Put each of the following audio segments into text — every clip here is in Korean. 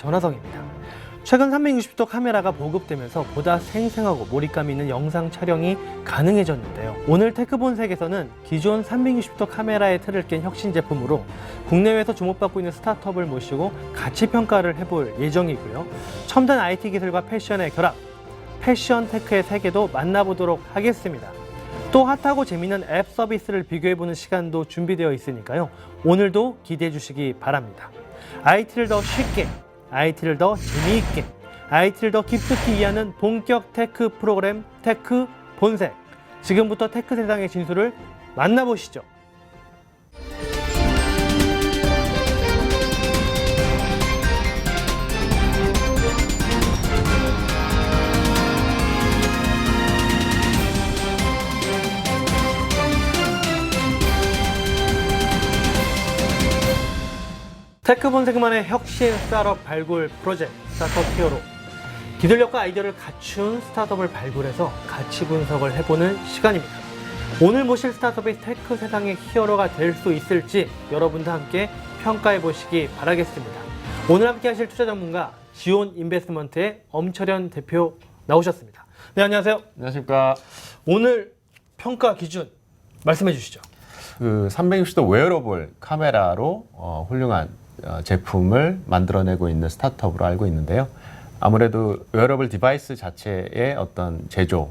전화성입니다. 최근 360도 카메라가 보급되면서 보다 생생하고 몰입감 있는 영상 촬영이 가능해졌는데요. 오늘 테크본색에서는 기존 360도 카메라의 틀을 깬 혁신 제품으로 국내외에서 주목받고 있는 스타트업을 모시고 같이 평가를 해볼 예정이고요. 첨단 IT 기술과 패션의 결합, 패션 테크의 세계도 만나보도록 하겠습니다. 또 핫하고 재미있는 앱 서비스를 비교해보는 시간도 준비되어 있으니까요. 오늘도 기대해 주시기 바랍니다. IT를 더 쉽게, IT를 더 재미있게, IT를 더 깊숙이 이해하는 본격 테크 프로그램 테크 본색. 지금부터 테크 세상의 진수를 만나보시죠. 테크 본색만의 혁신 스타트업 발굴 프로젝트 스타트업 히어로. 기술력과 아이디어를 갖춘 스타트업을 발굴해서 가치 분석을 해보는 시간입니다. 오늘 모실 스타트업이 테크 세상의 히어로가 될 수 있을지 여러분과 함께 평가해 보시기 바라겠습니다. 오늘 함께 하실 투자 전문가 지온 인베스트먼트의 엄철현 대표 나오셨습니다. 네, 안녕하세요. 안녕하십니까. 오늘 평가 기준 말씀해 주시죠. 360도 웨어러블 카메라로 훌륭한 제품을 만들어내고 있는 스타트업으로 알고 있는데요. 아무래도 웨어러블 디바이스 자체의 어떤 제조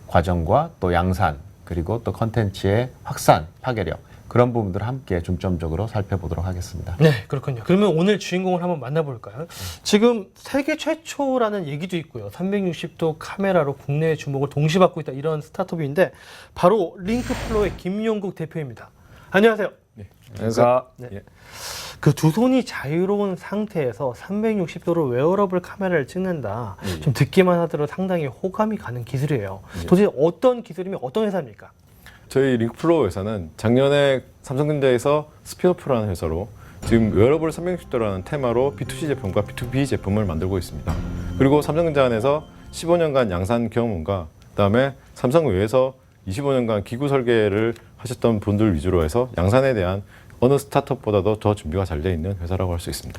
과정과 또 양산 그리고 또 컨텐츠의 확산, 파괴력 그런 부분들을 함께 중점적으로 살펴보도록 하겠습니다. 네, 그렇군요. 그러면 오늘 주인공을 한번 만나볼까요? 지금 세계 최초라는 얘기도 있고요. 360도 카메라로 국내의 주목을 동시에 받고 있다 이런 스타트업인데 바로 링크플로의 김용국 대표입니다. 안녕하세요. 네, 안녕하세요. 네. 예. 그 두 손이 자유로운 상태에서 360도로 웨어러블 카메라를 찍는다. 좀 듣기만 하더라도 상당히 호감이 가는 기술이에요. 도대체 어떤 기술이면 어떤 회사입니까? 저희 링크플로우 회사는 작년에 삼성전자에서 스피노프라는 회사로 지금 웨어러블 360도라는 테마로 B2C 제품과 B2B 제품을 만들고 있습니다. 그리고 삼성전자 안에서 15년간 양산 경험과 그다음에 삼성 외에서 25년간 기구 설계를 하셨던 분들 위주로 해서 양산에 대한 어느 스타트업보다도 더 준비가 잘 되어 있는 회사라고 할 수 있습니다.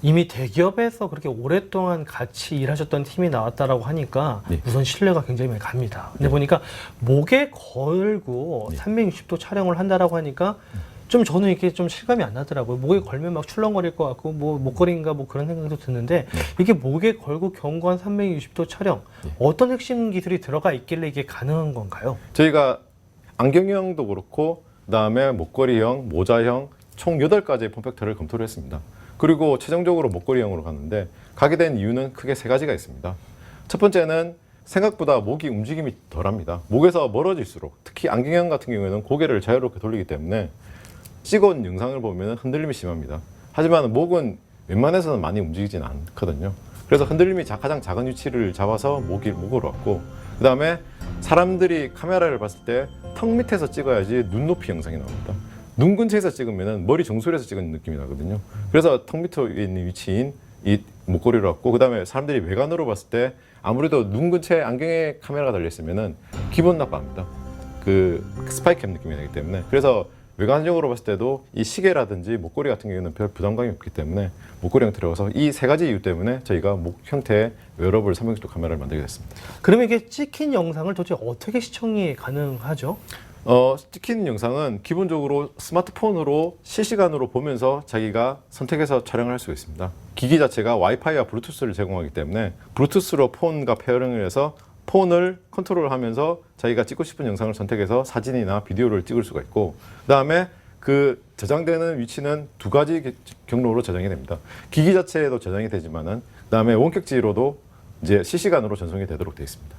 이미 대기업에서 그렇게 오랫동안 같이 일하셨던 팀이 나왔다라고 하니까 네. 우선 신뢰가 굉장히 많이 갑니다. 근데 보니까 목에 걸고 360도 촬영을 한다라고 하니까 좀 저는 이게 좀 실감이 안 나더라고요. 목에 걸면 막 출렁거릴 것 같고 뭐 목걸이인가 뭐 그런 생각도 드는데 이게 목에 걸고 견고한 360도 촬영 어떤 핵심 기술이 들어가 있길래 이게 가능한 건가요? 저희가 안경형도 그렇고 그다음에 목걸이형, 모자형 총 8가지의 폼팩터를 검토를 했습니다. 그리고 최종적으로 목걸이형으로 갔는데 가게 된 이유는 크게 3가지가 있습니다. 첫 번째는 생각보다 목이 움직임이 덜합니다. 목에서 멀어질수록 특히 안경형 같은 경우에는 고개를 자유롭게 돌리기 때문에 찍어온 영상을 보면 흔들림이 심합니다. 하지만 목은 웬만해서는 많이 움직이진 않거든요. 그래서 흔들림이 가장 작은 위치를 잡아서 목으로 왔고 그 다음에 사람들이 카메라를 봤을 때 턱 밑에서 찍어야지 눈높이 영상이 나옵니다. 눈 근처에서 찍으면 머리 정수리에서 찍은 느낌이 나거든요. 그래서 턱 밑에 있는 위치인 이 목걸이로 왔고 그 다음에 사람들이 외관으로 봤을 때 아무래도 눈 근처에 안경에 카메라가 달려있으면 기분 나빠합니다. 그 스파이캠 느낌이 나기 때문에. 그래서 외관적으로 봤을 때도 이 시계라든지 목걸이 같은 경우에는 별 부담감이 없기 때문에 목걸이 형태로 와서 이 3가지 이유 때문에 저희가 목 형태의 웨어러블 360도 카메라를 만들게 됐습니다. 그러면 이게 찍힌 영상을 도대체 어떻게 시청이 가능하죠? 찍힌 영상은 기본적으로 스마트폰으로 실시간으로 보면서 자기가 선택해서 촬영을 할 수 있습니다. 기기 자체가 와이파이와 블루투스를 제공하기 때문에 블루투스로 폰과 페어링을 해서 폰을 컨트롤하면서 자기가 찍고 싶은 영상을 선택해서 사진이나 비디오를 찍을 수가 있고 그 다음에 그 저장되는 위치는 2가지 경로로 저장이 됩니다. 기기 자체에도 저장이 되지만은 그 다음에 원격지로도 이제 실시간으로 전송이 되도록 되어 있습니다.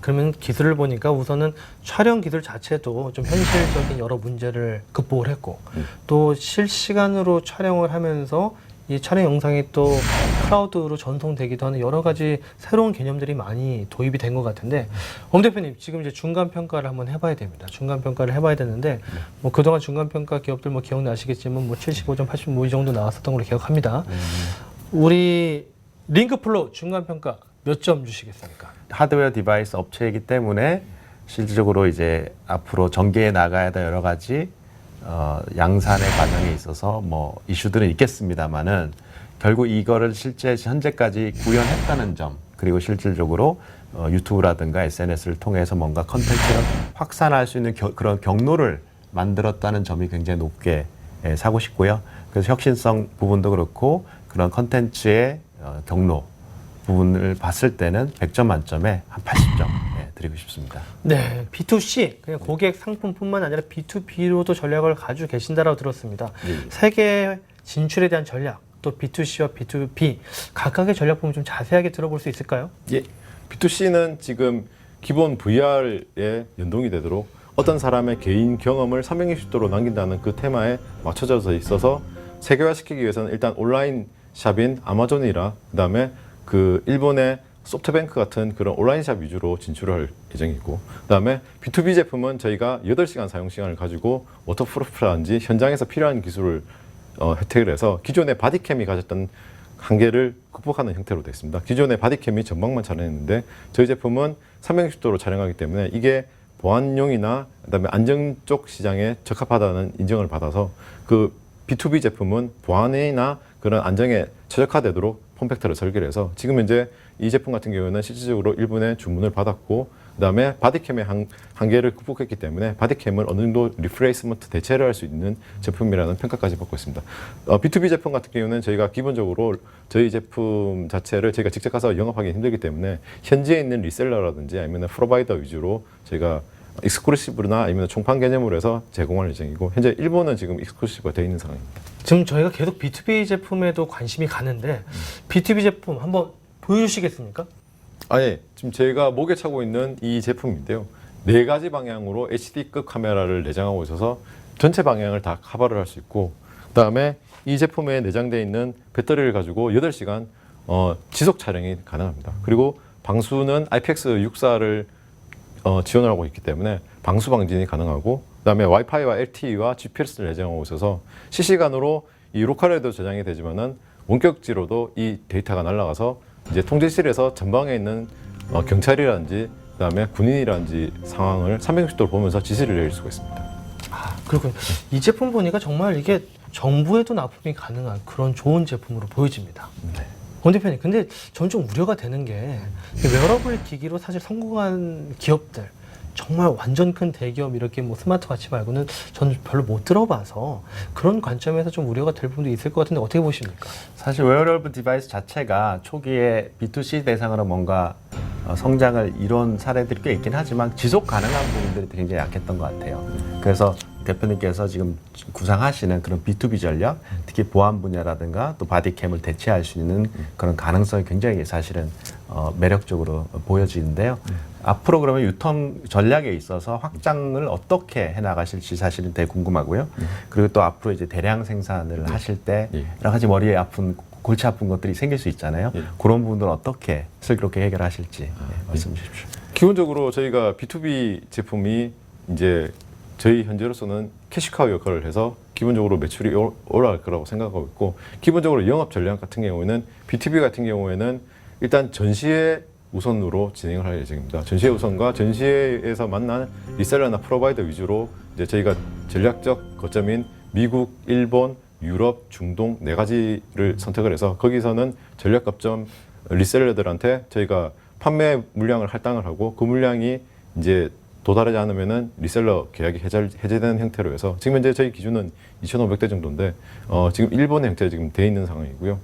그러면 기술을 보니까 우선은 촬영 기술 자체도 좀 현실적인 여러 문제를 극복을 했고 또 실시간으로 촬영을 하면서 이 촬영 영상이 또 클라우드로 전송되기도 하는 여러 가지 새로운 개념들이 많이 도입이 된 것 같은데 엄 대표님 지금 이제 중간 평가를 한번 해봐야 됩니다. 중간 평가를 해봐야 되는데 뭐 그동안 중간 평가 기업들 뭐 기억나시겠지만 뭐 75점, 85점 이 정도 나왔었던 걸로 기억합니다. 우리 링크플로우 중간 평가 몇 점 주시겠습니까? 하드웨어 디바이스 업체이기 때문에 실질적으로 이제 앞으로 전개해 나가야 될 여러 가지 양산의 과정에 있어서 뭐 이슈들은 있겠습니다만은 결국 이거를 실제 현재까지 구현했다는 점, 그리고 실질적으로 유튜브라든가 SNS를 통해서 뭔가 컨텐츠를 확산할 수 있는 그런 경로를 만들었다는 점이 굉장히 높게 사고 싶고요. 그래서 혁신성 부분도 그렇고 그런 컨텐츠의 경로 부분을 봤을 때는 100점 만점에 한 80점 드리고 싶습니다. 네, B2C 그냥 고객 상품뿐만 아니라 B2B로도 전략을 가지고 계신다라고 들었습니다. 세계 진출에 대한 전략, 또 B2C와 B2B 각각의 전략 부분 좀 자세하게 들어볼 수 있을까요? 예. B2C는 지금 기본 VR에 연동이 되도록 어떤 사람의 개인 경험을 360도로 남긴다는 그 테마에 맞춰져 있어서 세계화시키기 위해서는 일단 온라인 샵인 아마존이라 그다음에 그 일본의 소프트뱅크 같은 그런 온라인 샵 위주로 진출을 할 예정이고, 그다음에 B2B 제품은 저희가 8시간 사용 시간을 가지고 워터프루프라든지 현장에서 필요한 기술을 혜택을 해서 기존의 바디캠이 가졌던 한계를 극복하는 형태로 되어 있습니다. 기존의 바디캠이 전방만 촬영했는데 저희 제품은 360도로 촬영하기 때문에 이게 보안용이나 그다음에 안전 쪽 시장에 적합하다는 인정을 받아서 그 B2B 제품은 보안이나 그런 안정에 최적화되도록 폼팩터를 설계를 해서 지금 현재 이 제품 같은 경우에는 실질적으로 일본에 주문을 받았고, 그다음에 바디캠의 한계를 극복했기 때문에 바디캠을 어느 정도 리플레이스먼트 대체를 할 수 있는 제품이라는 평가까지 받고 있습니다. B2B 제품 같은 경우는 저희가 기본적으로 저희 제품 자체를 저희가 직접 가서 영업하기 힘들기 때문에 현지에 있는 리셀러라든지 아니면 프로바이더 위주로 저희가 익스클루시브나 아니면 총판 개념으로 해서 제공할 예정이고, 현재 일본은 지금 익스클루시브가 되어 있는 상황입니다. 지금 저희가 계속 B2B 제품에도 관심이 가는데 B2B 제품 한번 보여주시겠습니까? 예. 지금 제가 목에 차고 있는 이 제품인데요. 4가지 방향으로 HD급 카메라를 내장하고 있어서 전체 방향을 다 커버를 할 수 있고, 그다음에 이 제품에 내장되어 있는 배터리를 가지고 8시간 지속 촬영이 가능합니다. 그리고 방수는 IPX64를 지원을 하고 있기 때문에 방수 방진이 가능하고, 그다음에 와이파이와 LTE와 GPS를 내장하고 있어서 실시간으로 이 로컬에도 저장이 되지만은 원격지로도 이 데이터가 날아가서 이제 통제실에서 전방에 있는 경찰이라든지 그다음에 군인이라든지 상황을 360도로 보면서 지시를 내릴 수가 있습니다. 그렇군요. 이 제품 보니까 정말 이게 정부에도 납품이 가능한 그런 좋은 제품으로 보여집니다. 네. 권 대표님, 근데 저는 좀 우려가 되는 게 웨어러블 기기로 사실 성공한 기업들, 정말 완전 큰 대기업 이렇게 뭐 스마트 와치 말고는 저는 별로 못 들어봐서 그런 관점에서 좀 우려가 될 부분도 있을 것 같은데 어떻게 보십니까? 사실 웨어러블 디바이스 자체가 초기에 B2C 대상으로 뭔가 성장을 이룬 사례들이 꽤 있긴 하지만 지속 가능한 부분들이 굉장히 약했던 것 같아요. 그래서 대표님께서 지금 구상하시는 그런 B2B 전략, 특히 보안 분야라든가 또 바디캠을 대체할 수 있는 그런 가능성이 굉장히 사실은 매력적으로 보여지는데요. 앞으로 그러면 유통 전략에 있어서 확장을 어떻게 해나가실지 사실은 되게 궁금하고요. 그리고 또 앞으로 이제 대량 생산을 하실 때 여러 가지 머리에 아픈 골치 아픈 것들이 생길 수 있잖아요. 그런 부분들을 어떻게 슬기롭게 해결하실지 말씀 주십시오. 기본적으로 저희가 B2B 제품이 이제 저희 현재로서는 캐시카우 역할을 해서 기본적으로 매출이 올라갈 거라고 생각하고 있고, 기본적으로 영업 전략 같은 경우에는 B2B 같은 경우에는 일단 전시회 우선으로 진행을 할 예정입니다. 전시회 우선과 전시회에서 만난 리셀러나 프로바이더 위주로 이제 저희가 전략적 거점인 미국, 일본, 유럽, 중동 4가지를 선택을 해서 거기서는 전략 거점 리셀러들한테 저희가 판매 물량을 할당을 하고 그 물량이 이제 도달하지 않으면은 리셀러 계약이 해제되는 형태로 해서 지금 현재 저희 기준은 2,500대 정도인데 지금 일본 형태에 지금 돼 있는 상황이고요.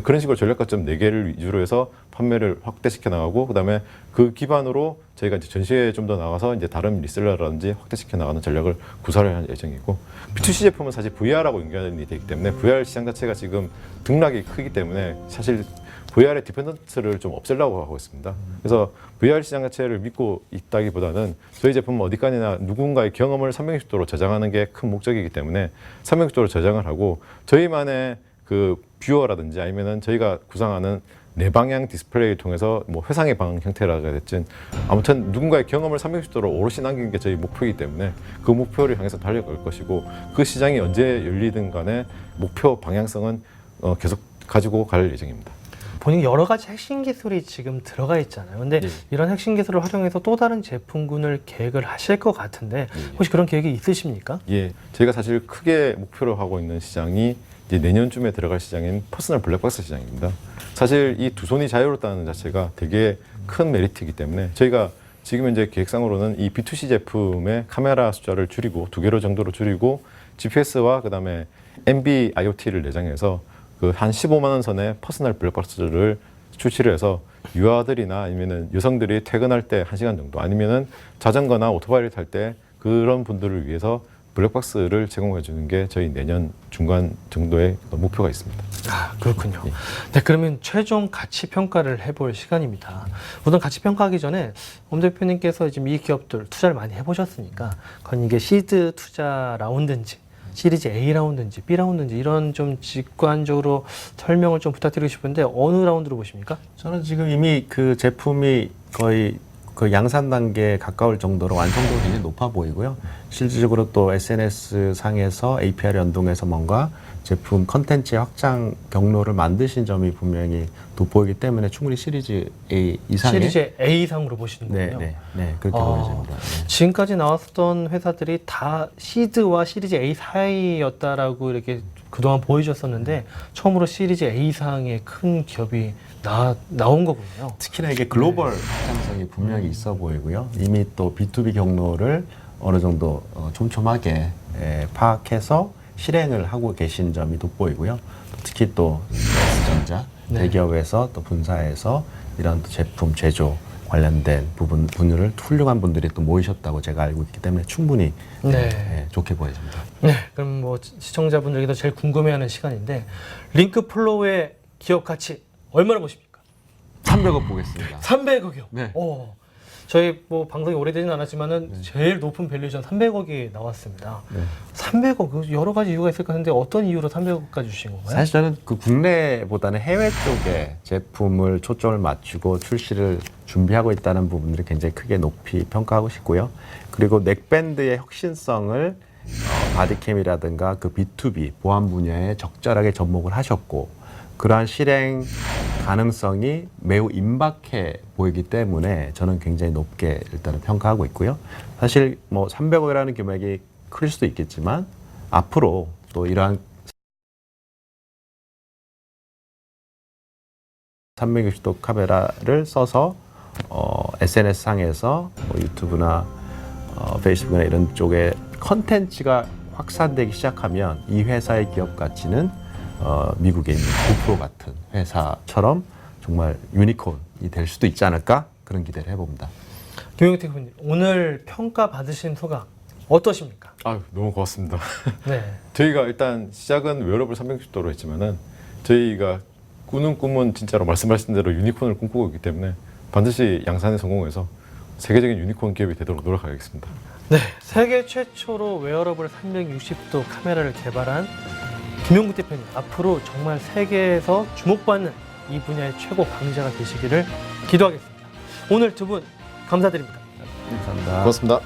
그런 식으로 전략 거점 4개를 위주로 해서 판매를 확대시켜 나가고, 그다음에 그 기반으로 저희가 이제 전시회에 좀 더 나가서 이제 다른 리셀러라든지 확대시켜 나가는 전략을 구사를 할 예정이고, B2C 제품은 사실 VR하고 연결이 되기 때문에 VR 시장 자체가 지금 등락이 크기 때문에 사실 VR의 디펜던스를 좀 없애려고 하고 있습니다. 그래서 VR 시장 자체를 믿고 있다기보다는 저희 제품은 어디까지나 누군가의 경험을 360도로 저장하는 게 큰 목적이기 때문에 360도로 저장을 하고, 저희만의 그 뷰어라든지 아니면은 저희가 구상하는 내방향 디스플레이를 통해서 뭐 회상의 방향 형태라가 됐든 아무튼 누군가의 경험을 360도로 오롯이 남기는 게 저희 목표이기 때문에 그 목표를 향해서 달려갈 것이고, 그 시장이 언제 열리든 간에 목표 방향성은 계속 가지고 갈 예정입니다. 본인 여러 가지 핵심 기술이 지금 들어가 있잖아요. 근데 이런 핵심 기술을 활용해서 또 다른 제품군을 계획을 하실 것 같은데 혹시 그런 계획이 있으십니까? 예, 저희가 사실 크게 목표로 하고 있는 시장이 이제 내년쯤에 들어갈 시장인 퍼스널 블랙박스 시장입니다. 사실 이 두 손이 자유롭다는 자체가 되게 큰 메리트이기 때문에 저희가 지금 현재 계획상으로는 이 B2C 제품의 카메라 숫자를 줄이고 2개로 정도로 줄이고 GPS와 그다음에 NB-IoT를 내장해서 그 한 15만 원 선의 퍼스널 블랙박스를 출시를 해서 유아들이나 아니면은 여성들이 퇴근할 때 1시간 정도 아니면은 자전거나 오토바이를 탈 때 그런 분들을 위해서 블랙박스를 제공해 주는 게 저희 내년 중간 정도의 목표가 있습니다. 아, 그렇군요. 네, 그러면 최종 가치 평가를 해볼 시간입니다. 우선 가치 평가하기 전에 엄 대표님께서 지금 이 기업들 투자를 많이 해보셨으니까, 그건 이게 시드 투자 라운드인지, 시리즈 A 라운드인지, B 라운드인지 이런 좀 직관적으로 설명을 좀 부탁드리고 싶은데 어느 라운드로 보십니까? 저는 지금 이미 그 제품이 거의 그 양산 단계에 가까울 정도로 완성도가 굉장히 높아 보이고요. 실질적으로 또 SNS 상에서 API를 연동해서 뭔가 제품 컨텐츠의 확장 경로를 만드신 점이 분명히 돋보이기 때문에 충분히 시리즈 A 이상의 시리즈 A 이상으로 보시는 거군요. 네, 그렇게 보여집니다. 네. 지금까지 나왔었던 회사들이 다 시드와 시리즈 A 사이였다라고 이렇게 그동안 보여줬었는데 처음으로 시리즈 A 이상의 큰 기업이 나온 거군요. 특히나 이게 글로벌 확장성이 분명히 있어 보이고요. 이미 또 B2B 경로를 어느 정도 촘촘하게 파악해서 실행을 하고 계신 점이 돋보이고요. 특히 또 S전자 대기업에서 또 분사해서 이런 또 제품 제조 관련된 분을 훌륭한 분들이 또 모이셨다고 제가 알고 있기 때문에 충분히 좋게 보여집니다. 네, 그럼 뭐 시청자분들께도 제일 궁금해하는 시간인데 링크플로우의 기업 가치 얼마나 보십니까? 300억 보겠습니다. 300억이요. 네. 저희 뭐 방송이 오래되진 않았지만은 제일 높은 밸류에이션 300억이 나왔습니다. 네. 300억 여러 가지 이유가 있을 것 같은데 어떤 이유로 300억까지 주신 건가요? 사실 저는 그 국내보다는 해외 쪽에 제품을 초점을 맞추고 출시를 준비하고 있다는 부분들이 굉장히 크게 높이 평가하고 싶고요. 그리고 넥밴드의 혁신성을 바디캠이라든가 그 B2B 보안 분야에 적절하게 접목을 하셨고 그러한 실행 가능성이 매우 임박해 보이기 때문에 저는 굉장히 높게 일단은 평가하고 있고요. 사실 뭐 300억이라는 금액이 클 수도 있겠지만 앞으로 또 이러한 360도 카메라를 써서 SNS 상에서 뭐 유튜브나 페이스북이나 이런 쪽에 컨텐츠가 확산되기 시작하면 이 회사의 기업 가치는 미국에 있는 고프로 같은 회사처럼 정말 유니콘이 될 수도 있지 않을까 그런 기대를 해봅니다. 김용태 교수님, 오늘 평가 받으신 소감 어떠십니까? 너무 고맙습니다. 네. 저희가 일단 시작은 웨어러블 360도로 했지만은 저희가 꾸는 꿈은 진짜로 말씀하신 대로 유니콘을 꿈꾸고 있기 때문에 반드시 양산에 성공해서 세계적인 유니콘 기업이 되도록 노력하겠습니다. 네, 세계 최초로 웨어러블 360도 카메라를 개발한 김용국 대표님, 앞으로 정말 세계에서 주목받는 이 분야의 최고 강자가 되시기를 기도하겠습니다. 오늘 두 분 감사드립니다. 감사합니다. 고맙습니다.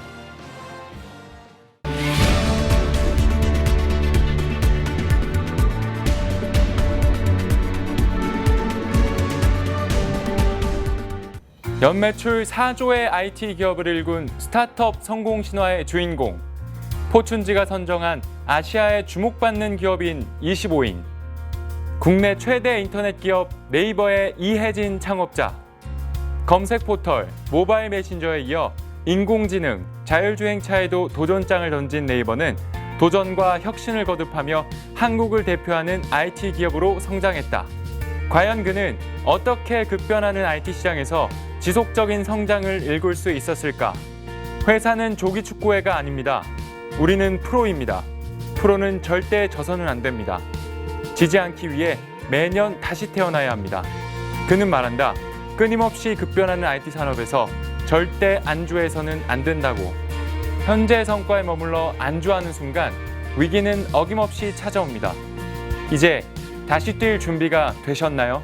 연매출 4조의 IT 기업을 일군 스타트업 성공 신화의 주인공, 포춘지가 선정한 아시아에 주목받는 기업인 25인, 국내 최대 인터넷 기업 네이버의 이혜진 창업자, 검색 포털, 모바일 메신저에 이어 인공지능, 자율주행차에도 도전장을 던진 네이버는 도전과 혁신을 거듭하며 한국을 대표하는 IT 기업으로 성장했다. 과연 그는 어떻게 급변하는 IT 시장에서 지속적인 성장을 일굴 수 있었을까? 회사는 조기 축구회가 아닙니다. 우리는 프로입니다. 프로는 절대 져서는 안 됩니다. 지지 않기 위해 매년 다시 태어나야 합니다. 그는 말한다. 끊임없이 급변하는 IT 산업에서 절대 안주해서는 안 된다고. 현재 성과에 머물러 안주하는 순간 위기는 어김없이 찾아옵니다. 이제 다시 뛸 준비가 되셨나요?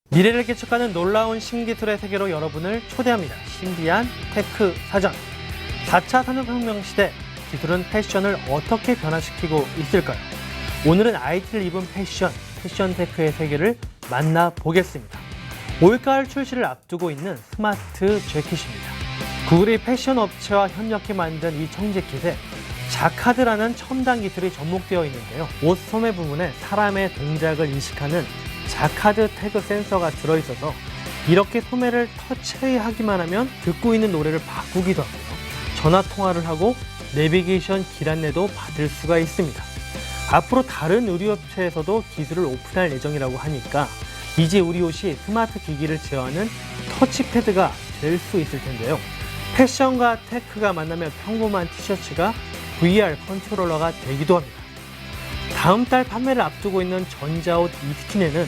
미래를 개척하는 놀라운 신기술의 세계로 여러분을 초대합니다. 신비한 테크 사전. 4차 산업혁명 시대, 기술은 패션을 어떻게 변화시키고 있을까요? 오늘은 IT를 입은 패션 테크의 세계를 만나보겠습니다. 올가을 출시를 앞두고 있는 스마트 재킷입니다. 구글이 패션 업체와 협력해 만든 이 청재킷에 자카드라는 첨단 기술이 접목되어 있는데요. 옷 소매 부분에 사람의 동작을 인식하는 자카드 태그 센서가 들어있어서 이렇게 소매를 터치하기만 하면 듣고 있는 노래를 바꾸기도 하고요. 전화 통화를 하고 내비게이션 길 안내도 받을 수가 있습니다. 앞으로 다른 의류업체에서도 기술을 오픈할 예정이라고 하니까 이제 우리 옷이 스마트 기기를 제어하는 터치패드가 될 수 있을 텐데요. 패션과 테크가 만나면 평범한 티셔츠가 VR 컨트롤러가 되기도 합니다. 다음 달 판매를 앞두고 있는 전자옷 이스킨에는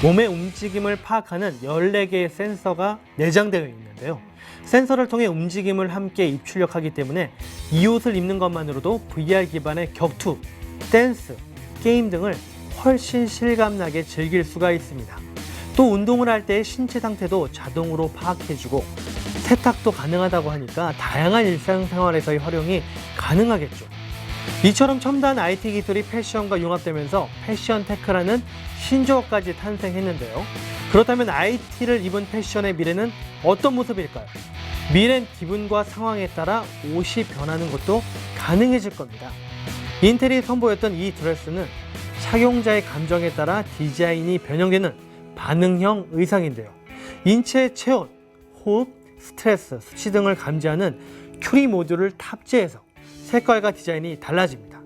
몸의 움직임을 파악하는 14개의 센서가 내장되어 있는데요. 센서를 통해 움직임을 함께 입출력하기 때문에 이 옷을 입는 것만으로도 VR 기반의 격투, 댄스, 게임 등을 훨씬 실감나게 즐길 수가 있습니다. 또 운동을 할 때의 신체 상태도 자동으로 파악해주고 세탁도 가능하다고 하니까 다양한 일상생활에서의 활용이 가능하겠죠. 이처럼 첨단 IT 기술이 패션과 융합되면서 패션 테크라는 신조어까지 탄생했는데요. 그렇다면 IT를 입은 패션의 미래는 어떤 모습일까요? 미래는 기분과 상황에 따라 옷이 변하는 것도 가능해질 겁니다. 인텔이 선보였던 이 드레스는 착용자의 감정에 따라 디자인이 변형되는 반응형 의상인데요. 인체의 체온, 호흡, 스트레스, 수치 등을 감지하는 큐리 모듈을 탑재해서 색깔과 디자인이 달라집니다.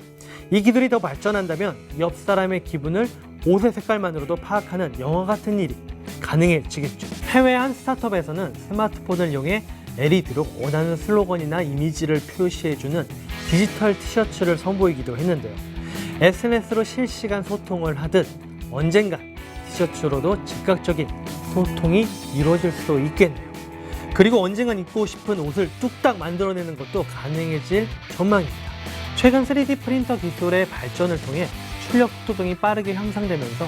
이 기술이 더 발전한다면 옆 사람의 기분을 옷의 색깔만으로도 파악하는 영화 같은 일이 가능해지겠죠. 해외 한 스타트업에서는 스마트폰을 이용해 LED로 원하는 슬로건이나 이미지를 표시해주는 디지털 티셔츠를 선보이기도 했는데요. SNS로 실시간 소통을 하듯 언젠간 티셔츠로도 즉각적인 소통이 이루어질 수도 있겠네요. 그리고 언젠간 입고 싶은 옷을 뚝딱 만들어내는 것도 가능해질 전망입니다. 최근 3D 프린터 기술의 발전을 통해 출력 속도 등이 빠르게 향상되면서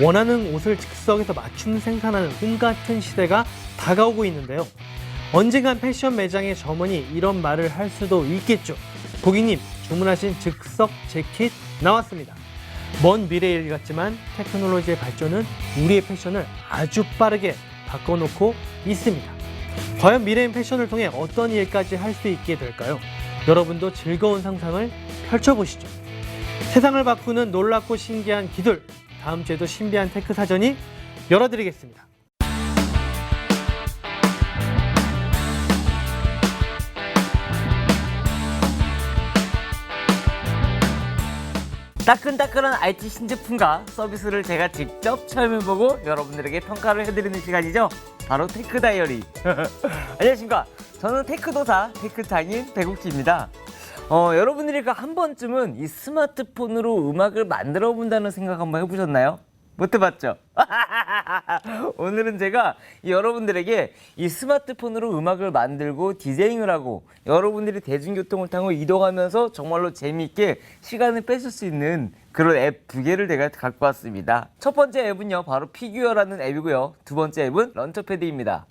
원하는 옷을 즉석에서 맞춤 생산하는 꿈 같은 시대가 다가오고 있는데요. 언젠간 패션 매장의 점원이 이런 말을 할 수도 있겠죠. 고객님, 주문하신 즉석 재킷 나왔습니다. 먼 미래의 일 같지만 테크놀로지의 발전은 우리의 패션을 아주 빠르게 바꿔놓고 있습니다. 과연 미래의 패션을 통해 어떤 일까지 할 수 있게 될까요? 여러분도 즐거운 상상을 펼쳐보시죠. 세상을 바꾸는 놀랍고 신기한 기술, 다음 주에도 신비한 테크 사전이 열어드리겠습니다. 따끈따끈한 IT 신제품과 서비스를 제가 직접 체험해보고 여러분들에게 평가를 해드리는 시간이죠. 바로 테크 다이어리. 안녕하십니까. 저는 테크도사, 테크장인 백욱기입니다. 여러분들이 한 번쯤은 이 스마트폰으로 음악을 만들어 본다는 생각 한번 해보셨나요? 못 해봤죠? 오늘은 제가 여러분들에게 이 스마트폰으로 음악을 만들고 디제잉을 하고 여러분들이 대중교통을 타고 이동하면서 정말로 재미있게 시간을 뺏을 수 있는 그런 앱 2개를 제가 갖고 왔습니다. 첫 번째 앱은요, 바로 피규어라는 앱이고요. 두 번째 앱은 런처패드입니다.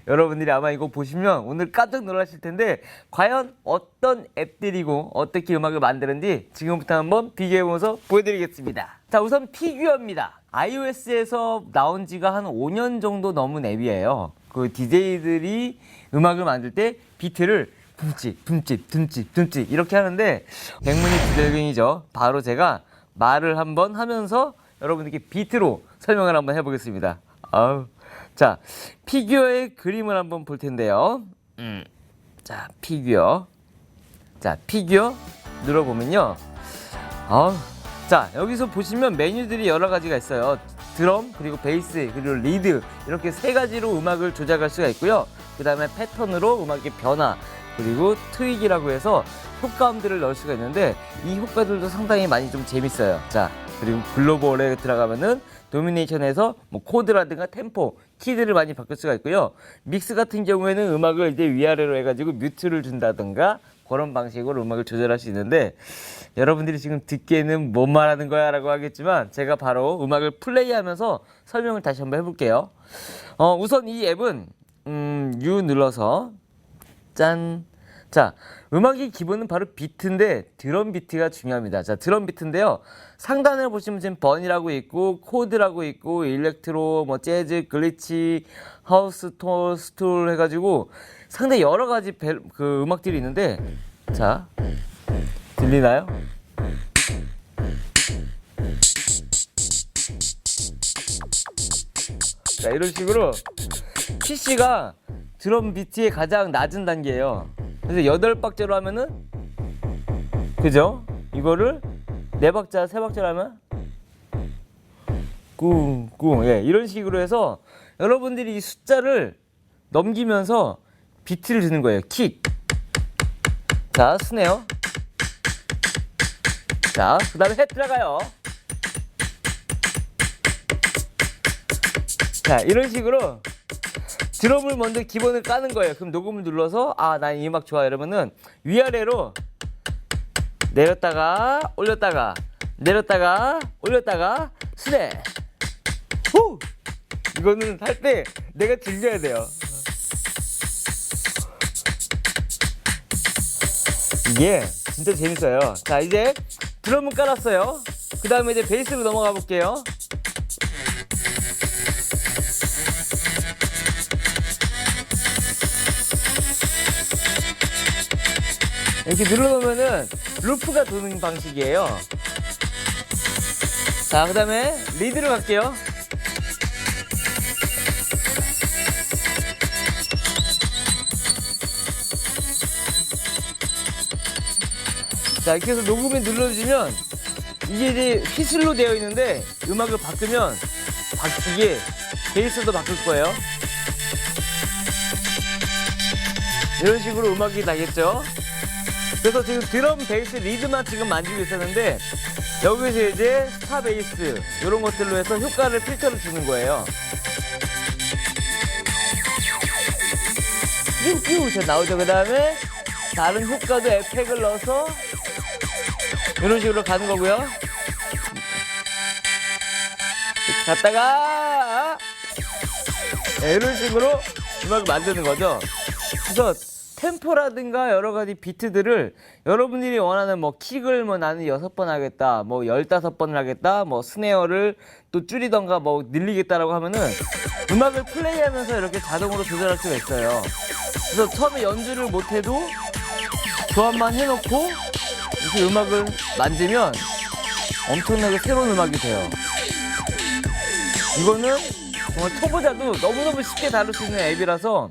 여러분들이 아마 이거 보시면 오늘 깜짝 놀라실 텐데 과연 어떤 앱들이고 어떻게 음악을 만드는지 지금부터 한번 비교해보면서 보여드리겠습니다. 자, 우선 피규어입니다. iOS에서 나온 지가 한 5년 정도 넘은 앱이에요. 그 DJ들이 음악을 만들 때 비트를 둠집, 둠집, 둠집, 둠집 이렇게 하는데 백문이 불여일견이죠. 바로 제가 말을 한번 하면서 여러분들께 비트로 설명을 한번 해보겠습니다. 자, 피규어의 그림을 한번 볼 텐데요. 자, 피규어. 자, 피규어 눌러보면요. 자, 여기서 보시면 메뉴들이 여러 가지가 있어요. 드럼, 그리고 베이스, 그리고 리드 이렇게 3가지로 음악을 조작할 수가 있고요. 그 다음에 패턴으로 음악의 변화, 그리고 트윅이라고 해서 효과음들을 넣을 수가 있는데 이 효과들도 상당히 많이 좀 재밌어요. 자, 그리고 글로벌에 들어가면은 도미네이션에서 뭐 코드라든가 템포, 키들을 많이 바꿀 수가 있고요. 믹스 같은 경우에는 음악을 이제 위아래로 해가지고 뮤트를 준다든가 그런 방식으로 음악을 조절할 수 있는데 여러분들이 지금 듣기에는 뭔 말하는 거야 라고 하겠지만 제가 바로 음악을 플레이하면서 설명을 다시 한번 해볼게요. 우선 이 앱은 U 눌러서 짠 자, 음악의 기본은 바로 비트인데 드럼 비트가 중요합니다. 자, 드럼 비트인데요. 상단에 보시면 지금 번이라고 있고 코드라고 있고 일렉트로, 뭐 재즈, 글리치, 하우스, 스툴 해가지고 상당히 여러 가지 그 음악들이 있는데, 자, 들리나요? 자, 이런 식으로 PC가 드럼 비트의 가장 낮은 단계예요. 그래서 8박자로 하면은, 그죠? 이거를 4박자, 3박자로 하면 꿍꿍, 예, 이런 식으로 해서 여러분들이 이 숫자를 넘기면서 비트를 주는 거예요. 킥. 자, 스네어. 자, 그 다음에 헷 들어가요. 자, 이런 식으로 드럼을 먼저 기본을 까는 거예요. 그럼 녹음을 눌러서 아, 난 이 음악 좋아 이러면은 위아래로 내렸다가 올렸다가 내렸다가 올렸다가 스네. 후! 이거는 할 때 내가 들려야 돼요. 이게 진짜 재밌어요. 자, 이제 드럼은 깔았어요. 그 다음에 이제 베이스로 넘어가 볼게요. 이렇게 눌러놓으면은 루프가 도는 방식이에요. 자, 그 다음에 리드로 갈게요. 자, 이렇게 해서 녹음에 눌러주면 이게 이제 휘슬로 되어 있는데 음악을 바꾸면 이게 베이스도 바꿀 거예요. 이런 식으로 음악이 나겠죠. 그래서 지금 드럼, 베이스, 리드만 지금 만지고 있었는데 여기서 이제 스타 베이스 이런 것들로 해서 효과를 필터를 주는 거예요. 뀨뀨 자 나오죠. 그 다음에 다른 효과도 에펙을 넣어서 이런 식으로 가는 거고요. 갔다가 이런 식으로 음악을 만드는 거죠. 그래서 템포라든가 여러 가지 비트들을 여러분들이 원하는 뭐 킥을 뭐 나는 6번 하겠다, 뭐 15번을 하겠다, 뭐 스네어를 또 줄이던가 뭐 늘리겠다라고 하면은 음악을 플레이하면서 이렇게 자동으로 조절할 수가 있어요. 그래서 처음에 연주를 못해도 조합만 해놓고 이렇게 음악을 만지면 엄청나게 새로운 음악이 돼요. 이거는 정말 초보자도 너무너무 쉽게 다룰 수 있는 앱이라서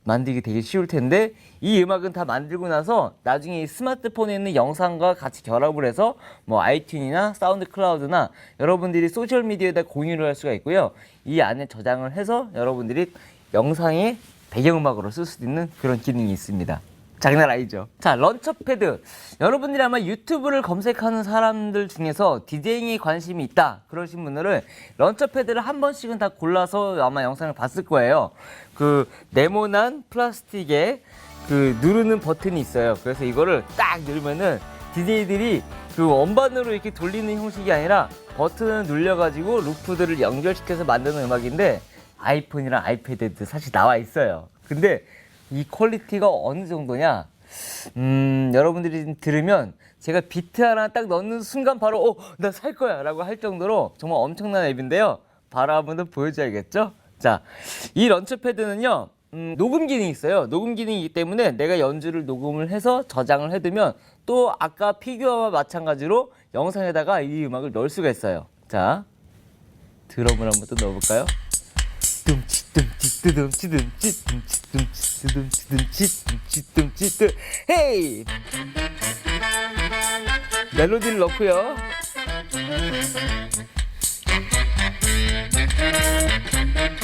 만들기 되게 쉬울 텐데 이 음악은 다 만들고 나서 나중에 이 스마트폰에 있는 영상과 같이 결합을 해서 뭐 아이튠이나 사운드 클라우드나 여러분들이 소셜미디어에다 공유를 할 수가 있고요. 이 안에 저장을 해서 여러분들이 영상의 배경음악으로 쓸 수 있는 그런 기능이 있습니다. 장난 아니죠. 자, 런처패드. 여러분들이 아마 유튜브를 검색하는 사람들 중에서 디제잉에 관심이 있다 그러신 분들은 런처패드를 한 번씩은 다 골라서 아마 영상을 봤을 거예요. 그 네모난 플라스틱에 그 누르는 버튼이 있어요. 그래서 이거를 딱 누르면은 DJ들이 그 원반으로 이렇게 돌리는 형식이 아니라 버튼을 눌려가지고 루프들을 연결시켜서 만드는 음악인데 아이폰이랑 아이패드도 사실 나와 있어요. 근데 이 퀄리티가 어느 정도냐? 여러분들이 들으면 제가 비트 하나 딱 넣는 순간 바로 나 살 거야 라고 할 정도로 정말 엄청난 앱인데요. 바로 한번 더 보여줘야겠죠? 자, 이 런처패드는요. 녹음 기능이 있어요. 녹음 기능이기 때문에 내가 연주를 녹음을 해서 저장을 해두면 또 아까 피규어와 마찬가지로 영상에다가 이 음악을 넣을 수가 있어요. 자, 드럼을 한번 또 넣어볼까요? 헤이! 멜로디를 넣고요.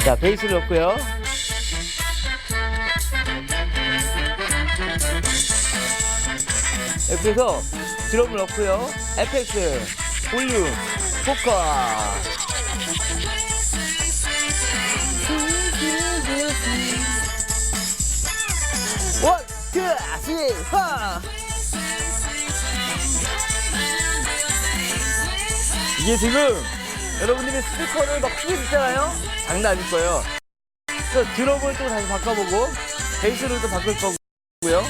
자, 베이스를 넣고요. 이렇게 해서 드럼을 넣고요. 에펙스, 볼륨, 포커. 원, 투, 쓰리, 포. 이게 지금 여러분들이 스피커를 막 크게 듣잖아요? 장난 아닐 거예요. 그래서 드럼을 또 다시 바꿔보고 베이스를 또 바꿀 거고요.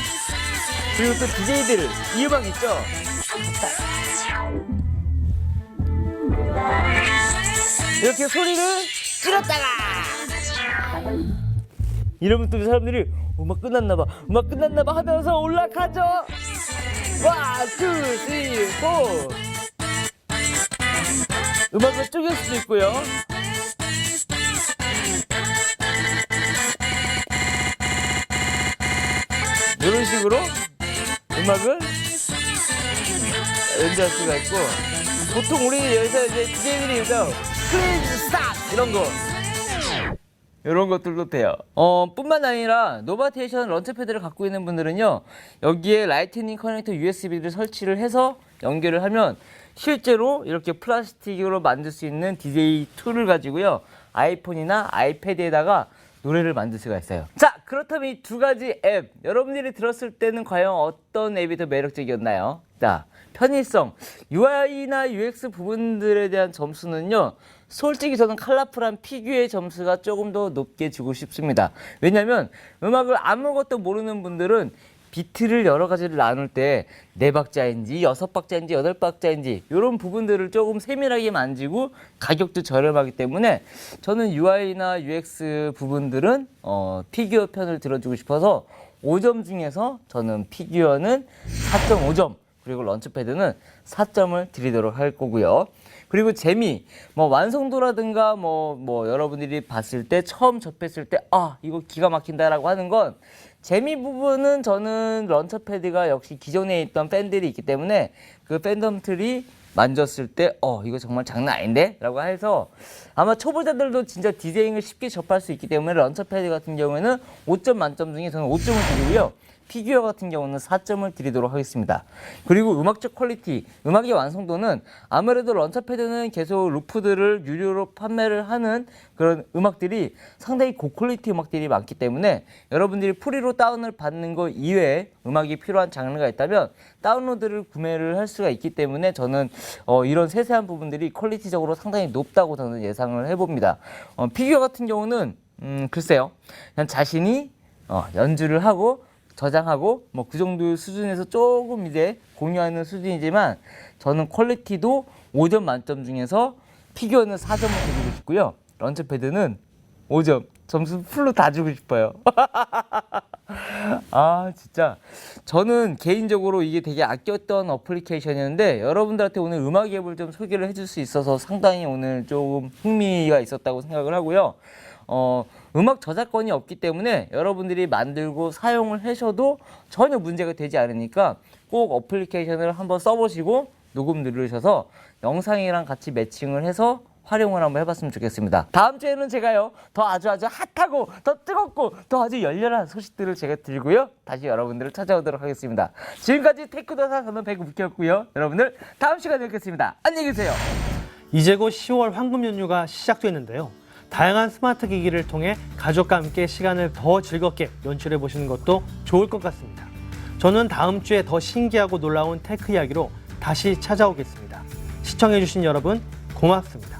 그리고 또 DJ들 이 음악 있죠? 이렇게 소리를 찌렀다가 이러면 또 사람들이 음악 끝났나봐 하면서 올라가죠. 1, 2, 3, 4. 음악을 쪼갤 수도 있고요. 이런 식으로 음악을 연주할 수가 있고, 보통 우리 여기서 이제 DJ들이 여기서 플리즈 스탑 이런 것들도 돼요. 뿐만 아니라 노바테이션 런처패드를 갖고 있는 분들은요, 여기에 라이트닝 커넥터 USB를 설치를 해서 연결을 하면 실제로 이렇게 플라스틱으로 만들 수 있는 DJ 툴을 가지고요, 아이폰이나 아이패드에다가 노래를 만들 수가 있어요. 자, 그렇다면 이 두 가지 앱, 여러분들이 들었을 때는 과연 어떤 앱이 더 매력적이었나요? 자, 편의성, UI나 UX 부분들에 대한 점수는요, 솔직히 저는 컬러풀한 피규어의 점수가 조금 더 높게 주고 싶습니다. 왜냐면 음악을 아무것도 모르는 분들은 비트를 여러 가지를 나눌 때 4박자인지 6박자인지 8박자인지 이런 부분들을 조금 세밀하게 만지고 가격도 저렴하기 때문에 저는 UI나 UX 부분들은 피규어 편을 들어주고 싶어서 5점 중에서 저는 피규어는 4.5점, 그리고 런처패드는 4점을 드리도록 할 거고요. 그리고 재미, 완성도라든가 여러분들이 봤을 때, 처음 접했을 때, 이거 기가 막힌다라고 하는 건, 재미 부분은 저는 런처패드가 역시 기존에 있던 팬들이 있기 때문에 그 팬덤들이 만졌을 때 이거 정말 장난 아닌데? 라고 해서 아마 초보자들도 진짜 디제잉을 쉽게 접할 수 있기 때문에 런처패드 같은 경우에는 5점 만점 중에 저는 5점을 드리고요. 피규어 같은 경우는 4점을 드리도록 하겠습니다. 그리고 음악적 퀄리티, 음악의 완성도는 아무래도 런처패드는 계속 루프들을 유료로 판매를 하는 그런 음악들이 상당히 고퀄리티 음악들이 많기 때문에 여러분들이 프리로 다운을 받는 것 이외에 음악이 필요한 장르가 있다면 다운로드를 구매를 할 수가 있기 때문에 저는 이런 세세한 부분들이 퀄리티적으로 상당히 높다고 저는 예상을 해봅니다. 피규어 같은 경우는 글쎄요, 그냥 자신이 연주를 하고 저장하고 그 정도 수준에서 조금 이제 공유하는 수준이지만 저는 퀄리티도 5점 만점 중에서 피규어는 4점을 드리고 싶고요. 런처패드는 5점 점수 풀로 다 주고 싶어요. 진짜 저는 개인적으로 이게 되게 아꼈던 어플리케이션이었는데 여러분들한테 오늘 음악 앱을 좀 소개를 해줄 수 있어서 상당히 오늘 조금 흥미가 있었다고 생각을 하고요. 음악 저작권이 없기 때문에 여러분들이 만들고 사용을 하셔도 전혀 문제가 되지 않으니까 꼭 어플리케이션을 한번 써보시고 녹음 누르셔서 영상이랑 같이 매칭을 해서 활용을 한번 해봤으면 좋겠습니다. 다음 주에는 제가요, 더 아주 핫하고 더 뜨겁고 더 아주 열렬한 소식들을 제가 들고요, 다시 여러분들을 찾아오도록 하겠습니다. 지금까지 테크도사 저는 배구묵이었고요. 여러분들 다음 시간에 뵙겠습니다. 안녕히 계세요. 이제 곧 10월 황금 연휴가 시작되는데요. 다양한 스마트 기기를 통해 가족과 함께 시간을 더 즐겁게 연출해 보시는 것도 좋을 것 같습니다. 저는 다음 주에 더 신기하고 놀라운 테크 이야기로 다시 찾아오겠습니다. 시청해 주신 여러분 고맙습니다.